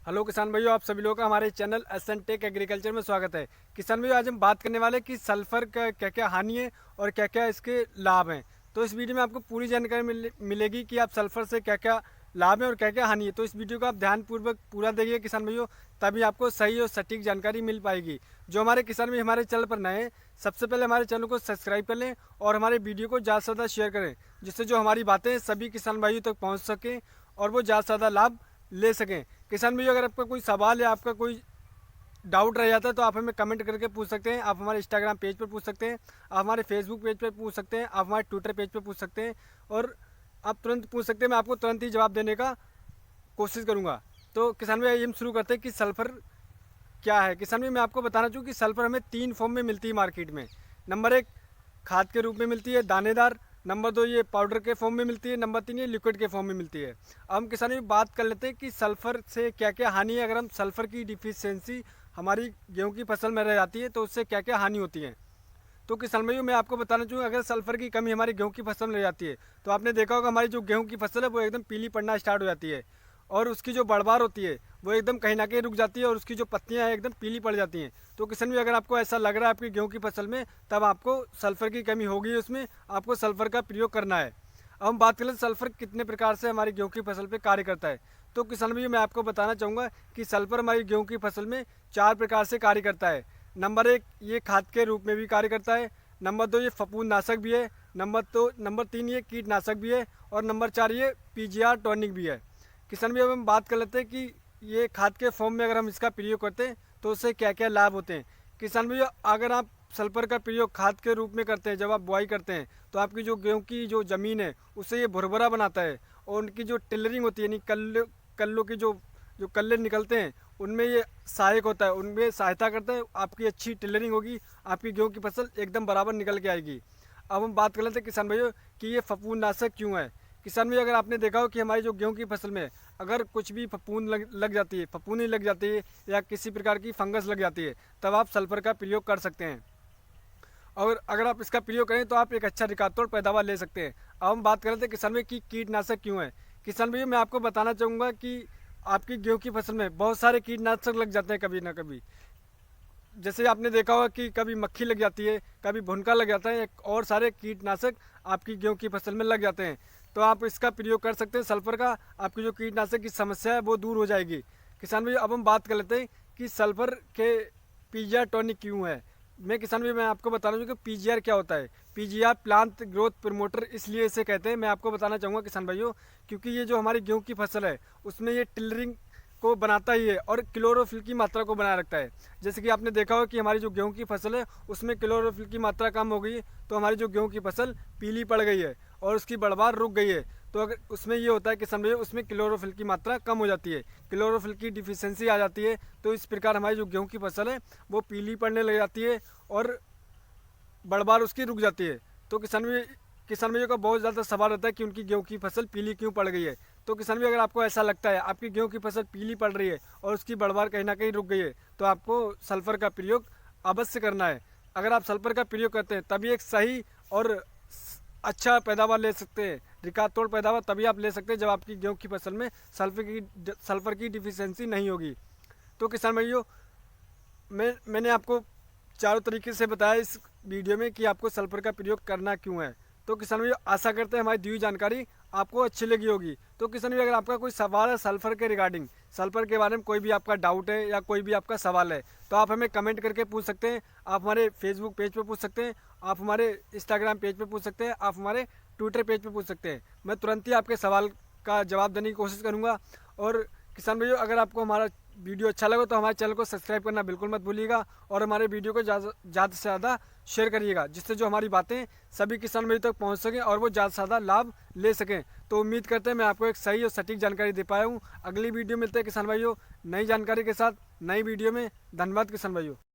Hello किसान भाइयों, आप सभी लोगों का हमारे चैनल एसएन टेक एग्रीकल्चर में स्वागत है। किसान भाइयों, आज हम बात करने वाले कि सल्फर का क्या क्या हानि है और क्या क्या इसके लाभ हैं। तो इस वीडियो में आपको पूरी जानकारी मिलेगी कि आप सल्फर से क्या क्या लाभ है और क्या क्या हानि है। तो इस वीडियो को आप ध्यानपूर्वक पूरा देखिए किसान भाइयों, तभी आपको सही और सटीक जानकारी मिल पाएगी। जो हमारे किसान भाई हमारे चैनल पर नए हैं, सबसे पहले हमारे चैनल को सब्सक्राइब कर लें और हमारे वीडियो को ज़्यादा से ज़्यादा शेयर करें, जिससे जो हमारी बातें सभी किसान भाइयों तक पहुँच सकें और वो ज़्यादा से ज़्यादा लाभ ले सकें। किसान भाइयों, अगर आपका कोई सवाल या आपका कोई डाउट रह जाता है तो आप हमें कमेंट करके पूछ सकते हैं। आप हमारे इंस्टाग्राम पेज पर पूछ सकते हैं, आप हमारे फेसबुक पेज पर पूछ सकते हैं, आप हमारे ट्विटर पेज पर पूछ सकते हैं और आप तुरंत पूछ सकते हैं। मैं आपको तुरंत ही जवाब देने का कोशिश करूँगा। तो किसान भाई, हम शुरू करते हैं कि सल्फ़र क्या है। किसान भाई, मैं आपको बताना चाहूँ कि सल्फ़र हमें 3 फॉर्म में मिलती है मार्केट में। नंबर 1 खाद के रूप में मिलती है दानेदार, नंबर 2 ये पाउडर के फॉर्म में मिलती है, नंबर 3 ये लिक्विड के फॉर्म में मिलती है। अब हम किसानों में बात कर लेते हैं कि सल्फ़र से क्या क्या हानि है। अगर हम सल्फ़र की डिफिशियंसी हमारी गेहूं की फसल में रह जाती है तो उससे क्या क्या हानि होती है। तो किसान भाइयों, मैं आपको बताना चाहूँगा, अगर सल्फ़र की कमी हमारी गेहूं की फसल में रह जाती है तो आपने देखा होगा हमारी जो गेहूं की फसल है वो एकदम पीली पड़ना स्टार्ट हो जाती है और उसकी जो बढ़वार होती है वो एकदम कहीं ना कहीं रुक जाती है और उसकी जो पत्तियां हैं एकदम पीली पड़ जाती हैं। तो किसान भाई, अगर आपको ऐसा लग रहा है आपकी गेहूं की फसल में, तब आपको सल्फ़र की कमी होगी, उसमें आपको सल्फ़र का प्रयोग करना है। अब हम बात करें सल्फ़र कितने प्रकार से हमारी गेहूं की फसल पर कार्य करता है। तो किसान भाई, मैं आपको बताना चाहूँगा कि सल्फ़र हमारी गेहूँ की फसल में 4 प्रकार से कार्य करता है। नंबर 1 ये खाद के रूप में भी कार्य करता है, नंबर 2 ये फफूंद नाशक भी है, नंबर 3 ये कीटनाशक भी है और नंबर 4 ये पीजीआर टॉनिक भी है। किसान भाई, अब हम बात कर लेते हैं कि ये खाद के फॉर्म में अगर हम इसका प्रयोग करते हैं तो उससे क्या क्या लाभ होते हैं। किसान भाई, अगर आप सल्फर का प्रयोग खाद के रूप में करते हैं, जब आप बुआई करते हैं तो आपकी जो गेहूं की जो ज़मीन है उससे ये भुरभुरा बनाता है और उनकी जो टिलरिंग होती है, यानी कल्लों की जो जो कल्ले निकलते हैं उनमें ये सहायक होता है, उनमें सहायता करता है। आपकी अच्छी टिलरिंग होगी, आपकी गेहूं की फसल एकदम बराबर निकल के आएगी। अब हम बात कर लेते हैं किसान भाइयों कि ये फफूंदनाशक क्यों है। किसान भाई, अगर आपने देखा हो कि हमारी जो गेहूं की फसल में अगर कुछ भी फफूंद लग जाती है, फफूंदी लग जाती है या किसी प्रकार की फंगस लग जाती है, तब आप सल्फर का प्रयोग कर सकते हैं और अगर आप इसका प्रयोग करें तो आप एक अच्छा रिकॉर्ड पैदावार ले सकते हैं। अब हम बात कर रहे थे किसान भाई कि कीटनाशक क्यों है। किसान भाई, मैं आपको बताना चाहूँगा कि आपकी गेहूं की फसल में बहुत सारे कीटनाशक लग जाते हैं कभी ना कभी। जैसे आपने देखा होगा कि कभी मक्खी लग जाती है, कभी भुनका लग जाता है और सारे कीटनाशक आपकी गेहूं की फसल में लग जाते हैं। तो आप इसका प्रयोग कर सकते हैं सल्फर का, आपकी जो कीटनाशक की समस्या है वो दूर हो जाएगी। किसान भाई, अब हम बात कर लेते हैं कि सल्फर के पीजीआर टॉनिक क्यों है। मैं आपको बताना चाहूँगा कि पीजीआर क्या होता है। पीजीआर प्लांट ग्रोथ प्रमोटर इसलिए इसे कहते हैं, मैं आपको बताना चाहूँगा किसान भाइयों, क्योंकि ये जो हमारी गेहूं की फसल है उसमें ये टिलरिंग को बनाता ही है और क्लोरोफिल की मात्रा को बनाए रखता है। जैसे कि आपने देखा हो कि हमारी जो गेहूं की फसल है उसमें क्लोरोफिल की मात्रा कम हो गई है तो हमारी जो गेहूं की फसल पीली पड़ गई है और उसकी बढ़वार रुक गई है। तो अगर उसमें ये होता है कि समझिए उसमें क्लोरोफिल की मात्रा कम हो जाती है, क्लोरोफिल की डिफिशियंसी आ जाती है, तो इस प्रकार हमारी जो गेहूं की फसल है वो पीली पड़ने लग जाती है और बढ़वार उसकी रुक जाती है। तो किसान भाइयों का बहुत ज़्यादा सवाल रहता है कि उनकी गेहूं की फसल पीली क्यों पड़ गई है। तो किसान भाई, अगर आपको ऐसा लगता है आपकी गेहूं की फसल पीली पड़ रही है और उसकी बढ़वार कहीं ना कहीं रुक गई है, तो आपको सल्फर का प्रयोग अवश्य करना है। अगर आप सल्फर का प्रयोग करते हैं तभी एक सही और अच्छा पैदावार ले सकते हैं, रिकॉर्ड तोड़ पैदावार तभी आप ले सकते हैं जब आपकी गेहूं की फसल में सल्फर की डिफिशियंसी नहीं होगी। तो किसान भाइयों, मैंने आपको चारों तरीके से बताया इस वीडियो में कि आपको सल्फर का प्रयोग करना क्यों है। तो किसान भाई, आशा करते हैं हमारी दी हुई जानकारी आपको अच्छी लगी होगी। तो किसान भाई, अगर आपका कोई सवाल है सल्फर के रिगार्डिंग, सल्फर के बारे में कोई भी आपका डाउट है या कोई भी आपका सवाल है, तो आप हमें कमेंट करके पूछ सकते हैं। आप हमारे फेसबुक पेज पर पूछ सकते हैं, आप हमारे इंस्टाग्राम पेज पर पूछ सकते हैं, आप हमारे ट्विटर पेज पर पूछ सकते हैं। मैं तुरंत ही आपके सवाल का जवाब देने की कोशिश करूँगा। और किसान भाइयों, अगर आपको हमारा वीडियो अच्छा लगा तो हमारे चैनल को सब्सक्राइब करना बिल्कुल मत भूलिएगा और हमारे वीडियो को ज़्यादा से ज़्यादा शेयर करिएगा, जिससे जो हमारी बातें सभी किसान भाइयों तक पहुंच सकें और वो ज़्यादा से ज़्यादा लाभ ले सकें। तो उम्मीद करते हैं मैं आपको एक सही और सटीक जानकारी दे पाया हूँ। अगली वीडियो मिलते हैं किसान भाइयों नई जानकारी के साथ, नई वीडियो में। धन्यवाद किसान भाइयों।